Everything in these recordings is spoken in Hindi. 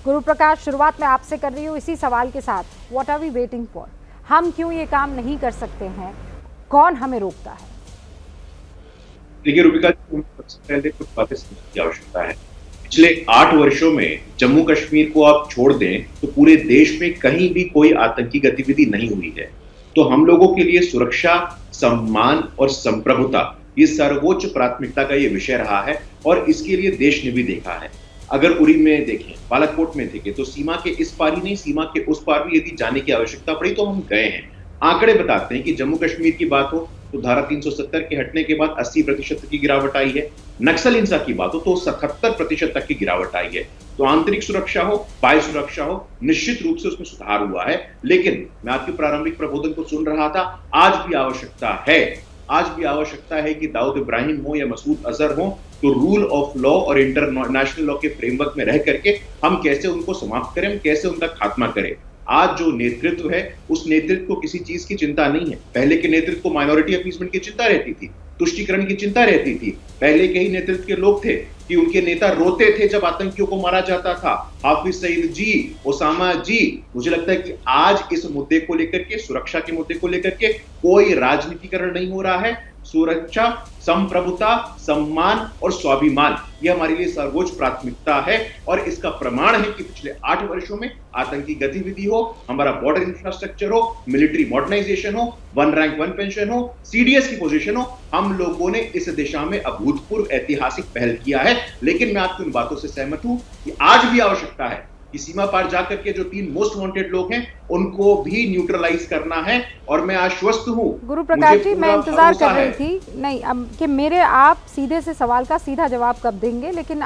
गुरु प्रकाश, शुरुआत मैं आपसे कर रही हूँ इसी सवाल के साथ, what are we waiting for? हम क्यों ये काम नहीं कर सकते हैं? कौन हमें रोकता है? देखिए रूबिका, सबसे पहले कुछ बातें समझने की आवश्यकता है। पिछले 8 वर्षों में जम्मू कश्मीर को आप छोड़ दें तो पूरे देश में कहीं भी कोई आतंकी गतिविधि नहीं हुई है। तो हम लोगों के लिए सुरक्षा, सम्मान और संप्रभुता ये सर्वोच्च प्राथमिकता का ये विषय रहा है और इसके लिए देश ने भी देखा है। अगर उरी में देखें, बालाकोट में देखें, तो सीमा के इस पार ही नहीं, सीमा के उस पार भी यदि जाने की आवश्यकता पड़ी तो हम गए हैं। आंकड़े बताते हैं कि जम्मू कश्मीर की बात हो तो धारा 370 के हटने के बाद 80% की गिरावट आई है। नक्सल हिंसा की बात हो तो 77% तक की गिरावट आई है। तो आंतरिक सुरक्षा हो, बाह्य सुरक्षा हो, निश्चित रूप से उसमें सुधार हुआ है। लेकिन मैं आपके प्रारंभिक प्रबोधन को सुन रहा था, आज भी आवश्यकता है कि दाऊद इब्राहिम हो या मसूद अजहर हो, तो रूल ऑफ लॉ और इंटरनेशनल लॉ के फ्रेमवर्क में रह करके हम कैसे उनको समाप्त करें, हम कैसे उनका खात्मा करें। आज जो नेतृत्व है, उस नेतृत्व को किसी चीज की चिंता नहीं है। पहले के नेतृत्व को माइनॉरिटी अपीसमेंट की चिंता रहती थी, तुष्टीकरण की चिंता रहती थी। पहले के ही नेतृत्व के लोग थे कि उनके नेता रोते थे जब आतंकियों को मारा जाता था। हाफिज सईद जी, ओसामा जी। मुझे लगता है कि आज इस मुद्दे को लेकर के, सुरक्षा के मुद्दे को लेकर के कोई राजनीतिकरण नहीं हो रहा है। सुरक्षा, संप्रभुता, सम्मान और स्वाभिमान ये हमारे लिए सर्वोच्च प्राथमिकता है और इसका प्रमाण है कि पिछले 8 वर्षों में आतंकी गतिविधि हो, हमारा बॉर्डर इंफ्रास्ट्रक्चर हो, मिलिट्री मॉडर्नाइजेशन हो, वन रैंक वन पेंशन हो, सीडीएस की पोजीशन हो, हम लोगों ने इस दिशा में अभूतपूर्व ऐतिहासिक पहल किया है। लेकिन मैं आपकी उन बातों से सहमत हूं कि आज भी आवश्यकता है कि सीमा पार जाकर के जो 3 मोस्ट वांटेड लोग हैं उनको भी न्यूट्रलाइज करना है। और मैं आश्वस्त हूं। गुरु प्रकाश जी, मैं इंतजार कर रही थी नहीं कि मेरे आप सीधे से सवाल का सीधा जवाब कब देंगे, लेकिन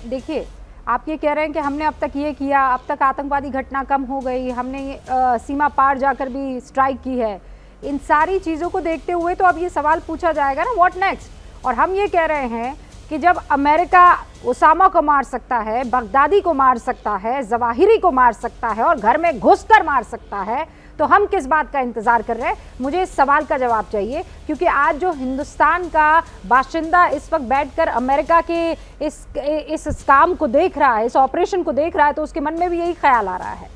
देखिए, आप ये कह रहे हैं कि हमने अब तक ये किया, अब तक आतंकवादी घटना कम हो गई, हमने सीमा पार जाकर भी स्ट्राइक की है। इन सारी चीज़ों को देखते हुए तो अब ये सवाल पूछा जाएगा ना, व्हाट नेक्स्ट? और हम ये कह रहे हैं कि जब अमेरिका ओसामा को मार सकता है, बगदादी को मार सकता है, जवाहिरी को मार सकता है और घर में घुसकर मार सकता है, तो हम किस बात का इंतजार कर रहे हैं? मुझे इस सवाल का जवाब चाहिए, क्योंकि आज जो हिंदुस्तान का बाशिंदा इस वक्त बैठकर अमेरिका के इस काम को देख रहा है, इस ऑपरेशन को देख रहा है, तो उसके मन में भी यही ख्याल आ रहा है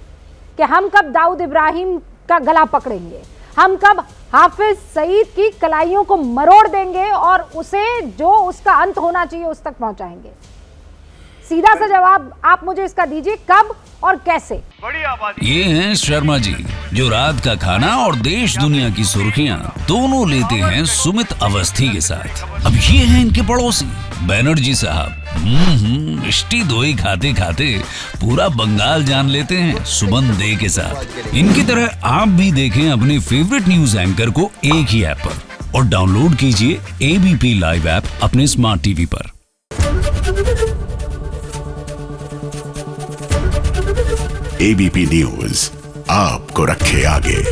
कि हम कब दाऊद इब्राहिम का गला पकड़ेंगे, हम कब हाफिज सईद की कलाइयों को मरोड़ देंगे और उसे जो उसका अंत होना चाहिए उस तक पहुंचाएंगे। सीधा सा जवाब आप मुझे इसका दीजिए, कब और कैसे? ये हैं शर्मा जी, जो रात का खाना और देश दुनिया की सुर्खियां दोनों लेते हैं सुमित अवस्थी के साथ। अब ये हैं इनके पड़ोसी बैनर्जी साहब। मिष्टी दोई खाते खाते पूरा बंगाल जान लेते हैं सुमन दे के साथ। इनकी तरह आप भी देखें अपने फेवरेट न्यूज एंकर को एक ही ऐप पर और डाउनलोड कीजिए एबीपी लाइव ऐप अपने स्मार्ट टीवी पर। एबीपी न्यूज आपको रखे आगे।